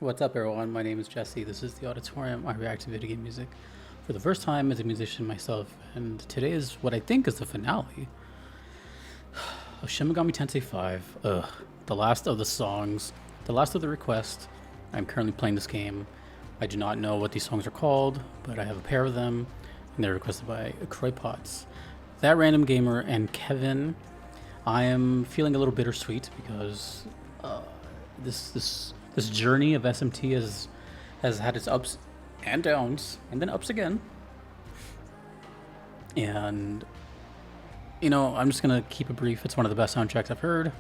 What's up, everyone? My name is Jesse. This is the Auditorium. I react to video game music for the first time as a musician myself, and today is what I think is the finale of Shin Megami Tensei 5. The last of the songs, the last of the request. I'm currently playing this game. I do not know what these songs are called, but I have a pair of them, and they're requested by chroipahtz. That random gamer and Kevin. I am feeling a little bittersweet because this journey of SMT has had its ups and downs, and then ups again. And I'm just gonna keep it brief. It's one of the best soundtracks I've heard,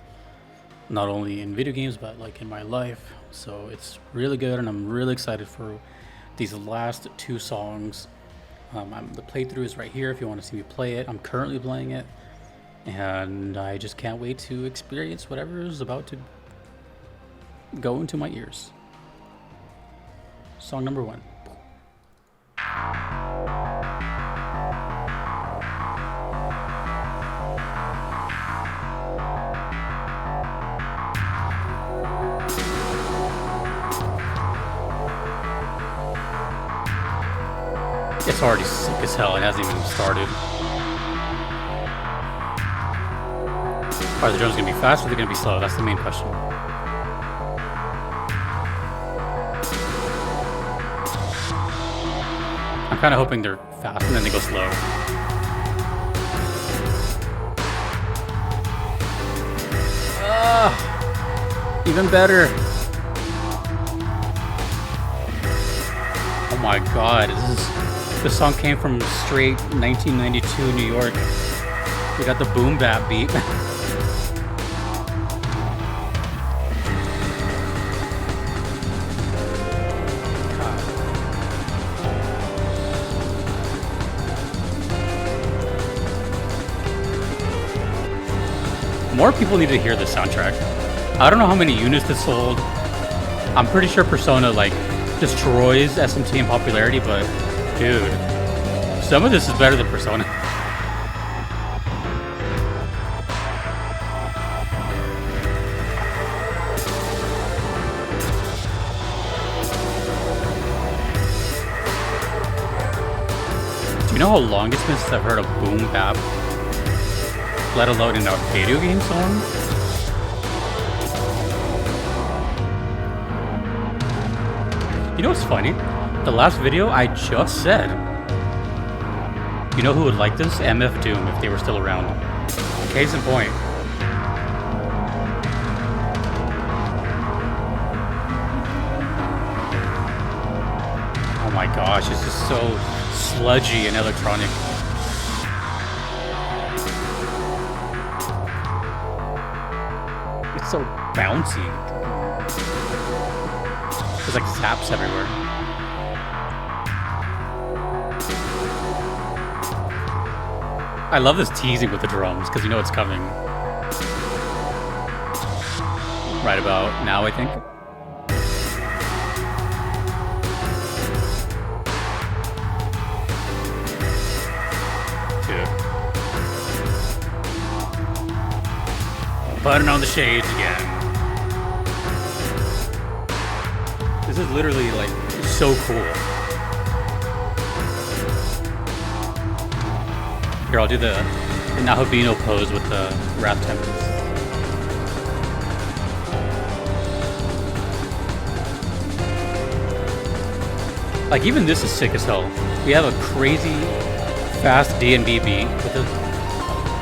not only in video games but like in my life. So it's really good, and I'm really excited for these last two songs. The playthrough is right here if you want to see me play it. I'm currently playing it, and I just can't wait to experience whatever is about to go into my ears. Song number 1. It's already sick as hell. It hasn't even started. Are the drums gonna be fast or are they gonna be slow? That's the main question. I'm kind of hoping they're fast and then they go slow. Even better. Oh my god, this song came from straight 1992 New York. We got the boom bap beat. More people need to hear this soundtrack. I don't know how many units this sold. I'm pretty sure Persona destroys SMT in popularity, but dude, some of this is better than Persona. Do you know how long it's been since I've heard a boom bap? Let alone in a video game song? You know what's funny? The last video I just said, you know who would like this? MF Doom, if they were still around. Case in point. Oh my gosh, it's just so sludgy and electronic. It's so bouncy. There's like zaps everywhere. I love this teasing with the drums because you know it's coming. Right about now, I think. Putting on the shades again. This is literally like so cool. Here, I'll do the Nahabino pose with the Wrath Tempest. Like even this is sick as hell. We have a crazy fast D&B beat with a,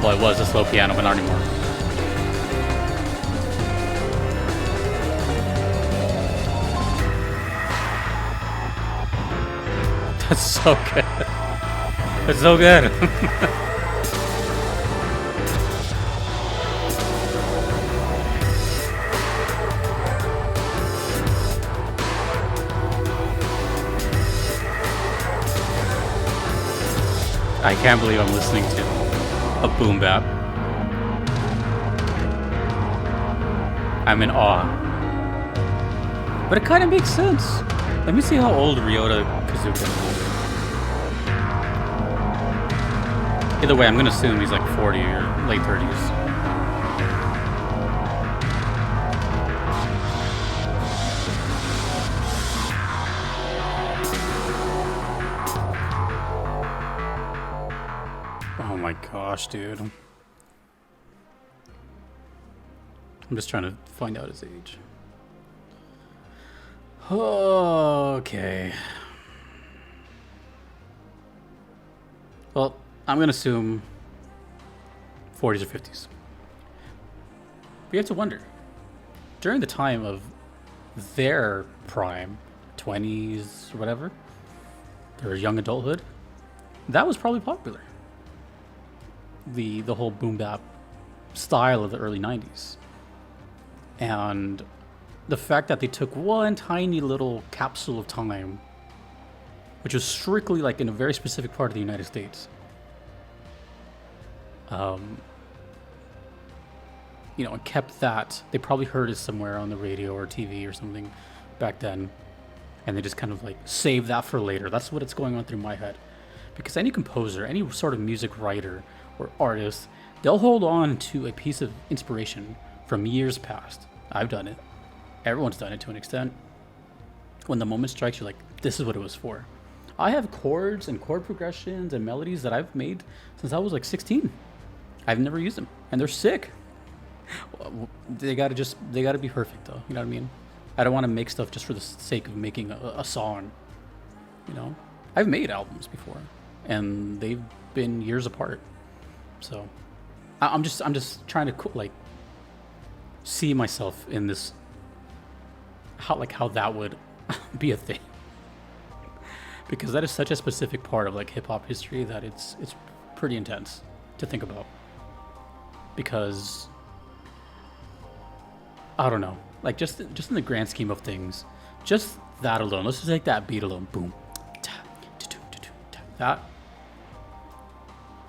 well, it was a slow piano, but not anymore. That's so good. It's so good. I can't believe I'm listening to a boom bap. I'm in awe. But it kind of makes sense. Let me see how old Ryota Kazuka is. Either way, I'm gonna assume he's like 40 or late 30s. my gosh, dude. I'm just trying to find out his age. Okay. Well, I'm going to assume 40s or 50s. We have to wonder. During the time of their prime, 20s or whatever, their young adulthood, that was probably popular. The whole boom bap style of the early 90s. And the fact that they took one tiny little capsule of time, which was strictly like in a very specific part of the United States, you know, and kept that. They probably heard it somewhere on the radio or TV or something back then, and they just kind of like saved that for later. That's what it's going on through my head. Because any composer, any sort of music writer or artist, they'll hold on to a piece of inspiration from years past. I've done it. Everyone's done it to an extent. When the moment strikes, you're like, this is what it was for. I have chords and chord progressions and melodies that I've made since I was like 16. I've never used them, and they're sick. They gotta be perfect though. You know what I mean? I don't want to make stuff just for the sake of making a song. You know, I've made albums before, and they've been years apart. So, I'm just trying to like see myself in this. How that would be a thing, because that is such a specific part of like hip hop history that it's pretty intense to think about. Because I don't know, like just in the grand scheme of things, just that alone. Let's just take that beat alone. Boom,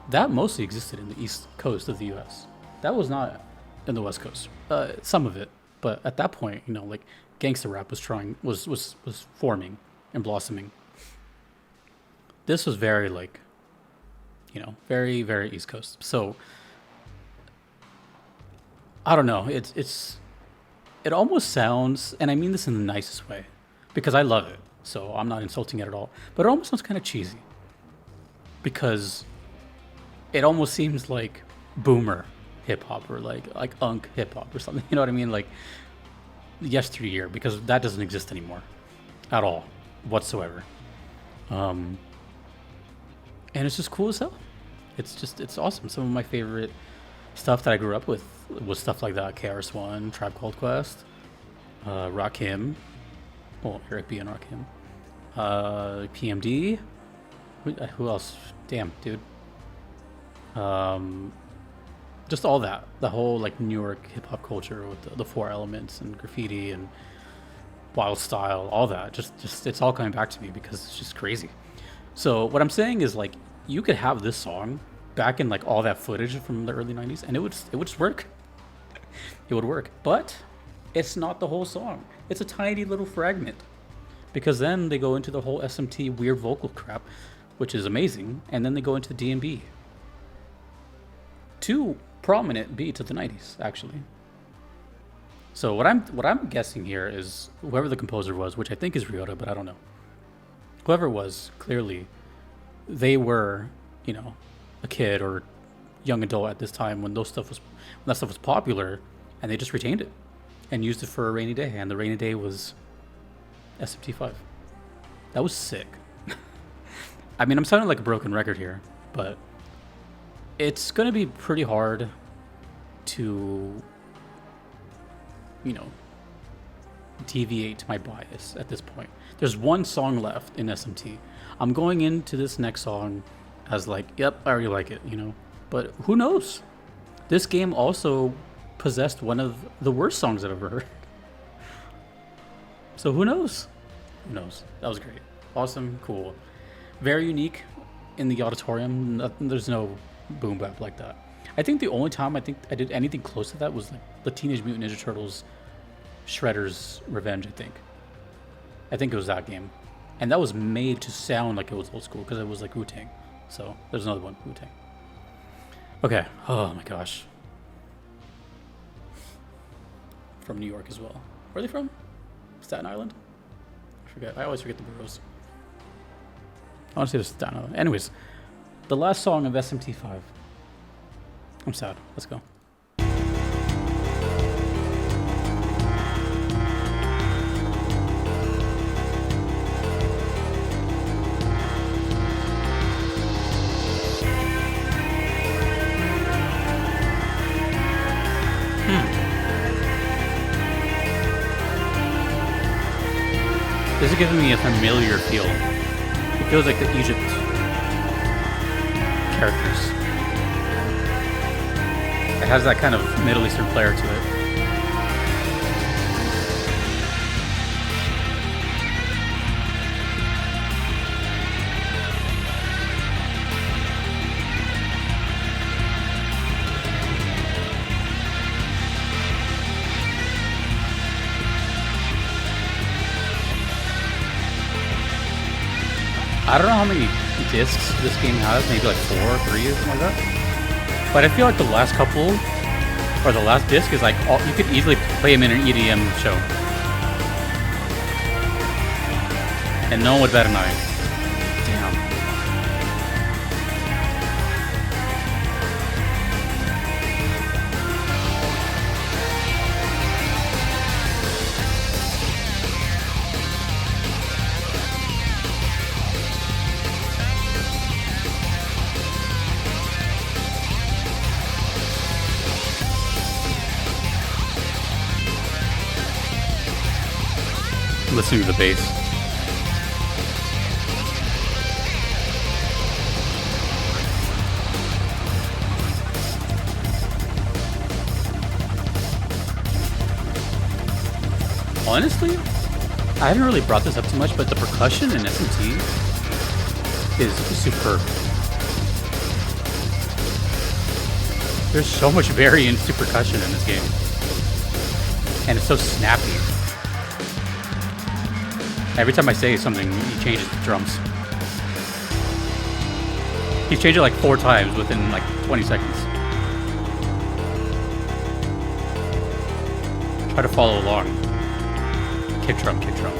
that mostly existed in the East Coast of the U.S. That was not in the West Coast. Some of it, but at that point, you know, like gangster rap was forming and blossoming. This was very like, you know, very, very East Coast. So I don't know. It almost sounds, and I mean this in the nicest way, because I love it. So I'm not insulting it at all. But it almost sounds kind of cheesy, because it almost seems like boomer hip hop or like unk hip hop or something. You know what I mean? Like yesteryear, because that doesn't exist anymore at all whatsoever. And it's just cool as hell. It's awesome. Some of my favorite stuff that I grew up with was stuff like that. KRS-One, Tribe Called Quest, Rakim, well, Eric B and Rakim, PMD. Who else? Damn, dude. Just all that, the whole like New York hip hop culture with the four elements and graffiti and wild style, all that. Just it's all coming back to me because it's just crazy. So what I'm saying is, like, you could have this song back in like all that footage from the early 90s, and it would just work. It would work, but it's not the whole song. It's a tiny little fragment, because then they go into the whole SMT weird vocal crap, which is amazing, and then they go into the D&B. Two prominent beats of the 90s, actually. So what I'm guessing here is whoever the composer was, which I think is Ryota, but I don't know. Whoever it was, clearly, they were, you know, a kid or young adult at this time when that stuff was popular, and they just retained it and used it for a rainy day, and the rainy day was SMT5. That was sick. I mean, I'm sounding like a broken record here, but it's going to be pretty hard to, you know, deviate my bias at this point. There's one song left in SMT. I'm going into this next song as like, yep, I already like it, you know, but who knows? This game also possessed one of the worst songs I've ever heard. So who knows? Who knows? That was great. Awesome, cool. Very unique in the auditorium. There's no boom bap like that. I think the only time I think I did anything close to that was like the Teenage Mutant Ninja Turtles Shredder's Revenge, I think it was that game. And that was made to sound like it was old school because it was like Wu-Tang. So there's another one, Wu-Tang. Okay. Oh my gosh. From New York as well. Where are they from? Staten Island? I forget. I always forget the boroughs. I want to say it's Staten Island. Anyways, the last song of SMT5 I'm sad. Let's go. This is giving me a familiar feel. It feels like the Egypt characters. It has that kind of Middle Eastern flair to it. I don't know how many discs this game has, maybe like 4 or 3 or something like that. But I feel like the last couple, or the last disc is like, you could easily play them in an EDM show. And no one would bat an eye. Damn. Listening to the bass. Honestly, I haven't really brought this up too much, but the percussion in SMT is superb. There's so much variance to percussion in this game. And it's so snappy. Every time I say something, he changes the drums. He's changed it like 4 times within like 20 seconds. Try to follow along. Kick drum, kick drum.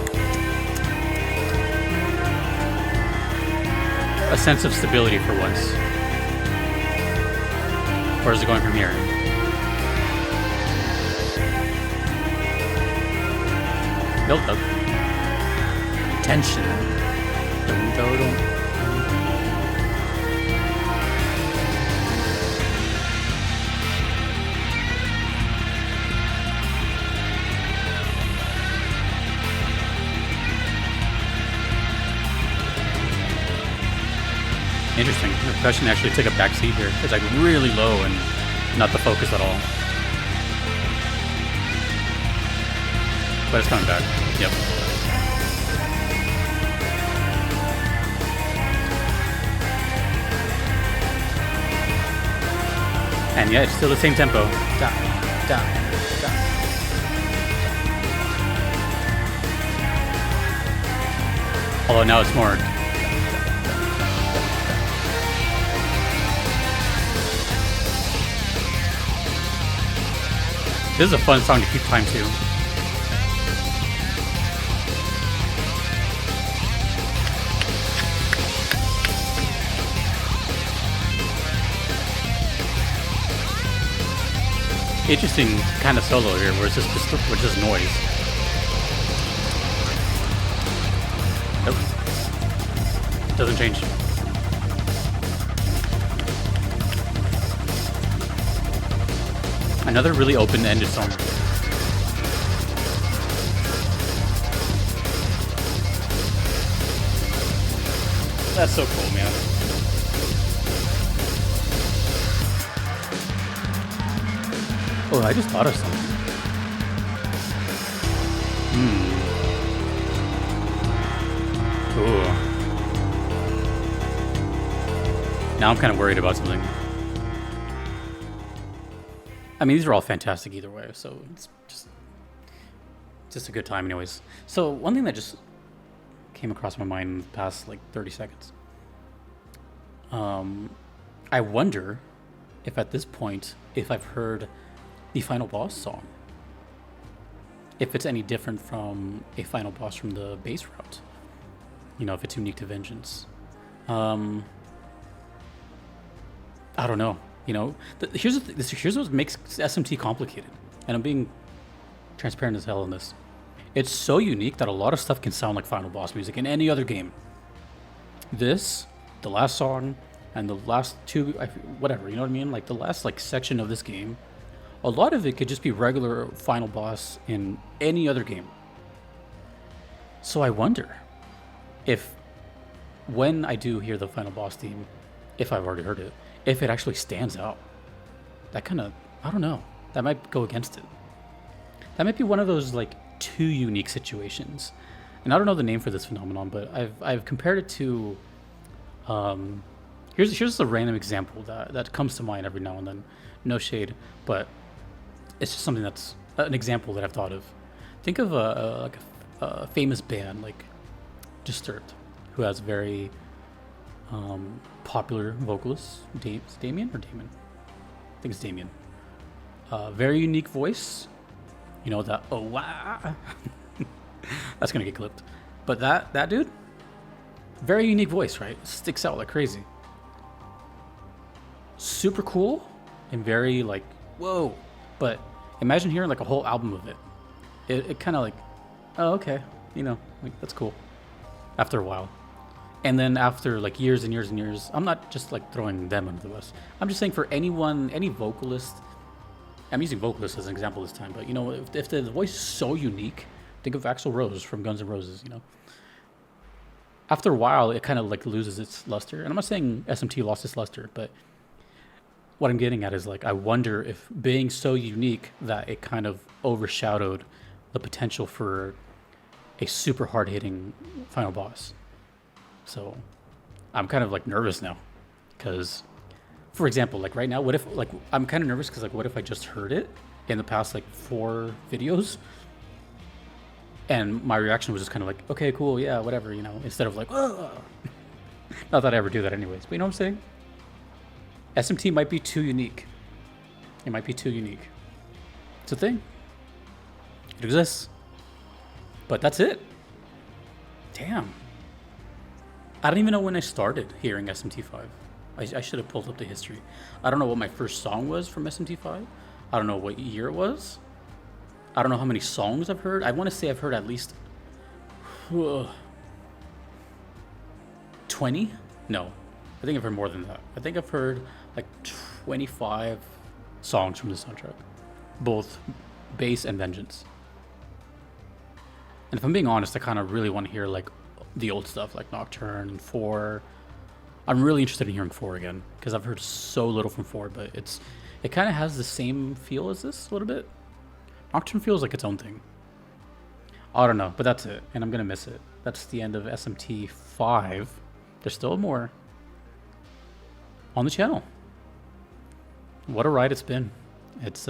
A sense of stability for once. Where's it going from here? Built up. Tension. Dun, dun, dun. Interesting. The percussion actually took a back seat here. It's like really low and not the focus at all. But it's coming back. Yep. And yeah, it's still the same tempo. Da, da, da. Although now it's more. This is a fun song to keep time to. Interesting kind of solo here, where it's just noise. Nope. Doesn't change. Another really open-ended song. That's so cool, man. Oh, I just thought of something. Ooh. Now I'm kind of worried about something. I mean, these are all fantastic either way, so it's just a good time anyways. So one thing that just came across my mind in the past like 30 seconds. I wonder if at this point, if I've heard the final boss song, if it's any different from a final boss from the base route. You know, if it's unique to Vengeance. I don't know. You know, here's what makes SMT complicated, and I'm being transparent as hell in this. It's so unique that a lot of stuff can sound like final boss music in any other game. This, the last song, and the last two, whatever, you know what I mean? Like the last section of this game, a lot of it could just be regular final boss in any other game. So I wonder if when I do hear the final boss theme, if I've already heard it, if it actually stands out. That kind of, I don't know, that might go against it. That might be one of those two unique situations. And I don't know the name for this phenomenon, but I've compared it to here's a random example that comes to mind every now and then. No shade, but it's just something that's an example that I've thought of. Think of a famous band like Disturbed, who has very popular vocalist. Damien or Damon? I think it's Damien. Very unique voice. You know that oh wow. That's gonna get clipped. But that dude, very unique voice, right? Sticks out like crazy. Super cool and very whoa. But imagine hearing a whole album of it. It kind of oh okay, you know, that's cool. After a while. And then after years and years and years, I'm not just throwing them under the bus. I'm just saying for anyone, any vocalist. I'm using vocalist as an example this time, but you know, if the voice is so unique, think of Axl Rose from Guns N' Roses, you know. After a while, it kind of loses its luster. And I'm not saying SMT lost its luster, but what I'm getting at is I wonder if being so unique that it kind of overshadowed the potential for a super hard-hitting final boss. So I'm kind of nervous now because, for example, right now, what if I'm kind of nervous because what if I just heard it in the past 4 videos and my reaction was just kind of okay, cool, yeah, whatever, you know, instead of oh. Not that I ever do that anyways, but you know what I'm saying? SMT might be too unique. It might be too unique. It's a thing. It exists. But that's it. Damn. I don't even know when I started hearing SMT5. I should have pulled up the history. I don't know what my first song was from SMT5. I don't know what year it was. I don't know how many songs I've heard. I want to say I've heard at least 20? No. I think I've heard more than that. I think I've heard 25 songs from the soundtrack. Both bass and vengeance. And if I'm being honest, I kind of really want to hear the old stuff like Nocturne and 4. I'm really interested in hearing 4 again because I've heard so little from 4, but it kind of has the same feel as this a little bit. Nocturne feels like its own thing. I don't know, but that's it, and I'm gonna miss it. That's the end of SMT 5. There's still more on the channel. What a ride it's been. It's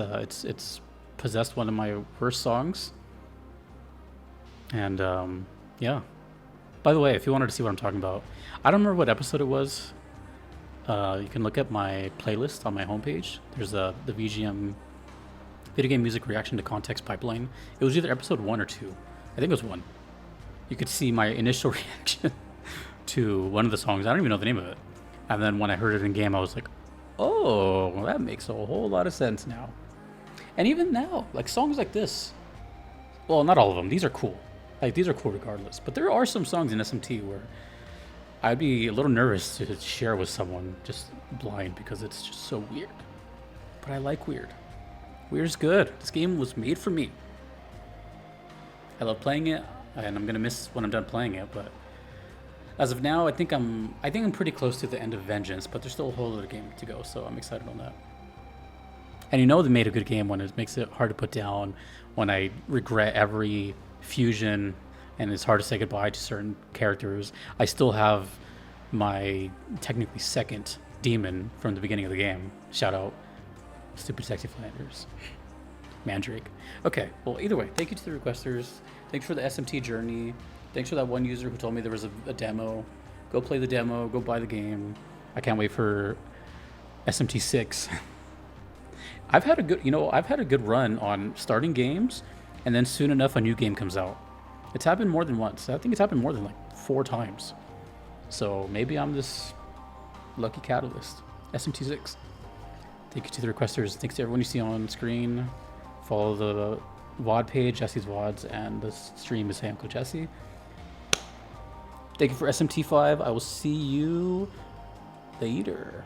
possessed one of my worst songs. And yeah. By the way, if you wanted to see what I'm talking about, I don't remember what episode it was. You can look at my playlist on my homepage. There's the VGM video game music reaction to context pipeline. It was either episode 1 or 2. I think it was 1. You could see my initial reaction to one of the songs. I don't even know the name of it. And then when I heard it in game, I was like, oh, well, that makes a whole lot of sense now. And even now, songs like this, well, not all of them. These are cool. These are cool regardless. But there are some songs in SMT where I'd be a little nervous to share with someone just blind because it's just so weird. But I like weird. Weird's good. This game was made for me. I love playing it, and I'm gonna miss when I'm done playing it. But as of now, I think I'm pretty close to the end of Vengeance. But there's still a whole other game to go, so I'm excited on that. And you know they made a good game when it makes it hard to put down. When I regret every fusion and it's hard to say goodbye to certain characters. I still have my technically second demon from the beginning of the game. Shout out Stupid Sexy Flanders. Mandrake. Okay, well, either way, thank you to the requesters. Thanks for the SMT journey. Thanks for that one user who told me there was a demo. Go play the demo, go buy the game. I can't wait for SMT 6. I've had a good run on starting games, and then soon enough a new game comes out. It's happened more than once. I think it's happened more than 4 times. So maybe I'm this lucky catalyst. SMT 6. Thank you to the requesters. Thanks to everyone you see on screen. Follow the VOD page, Jesse's VODs, and the stream is Hey Uncle Jesse. Thank you for SMT5. I will see you later.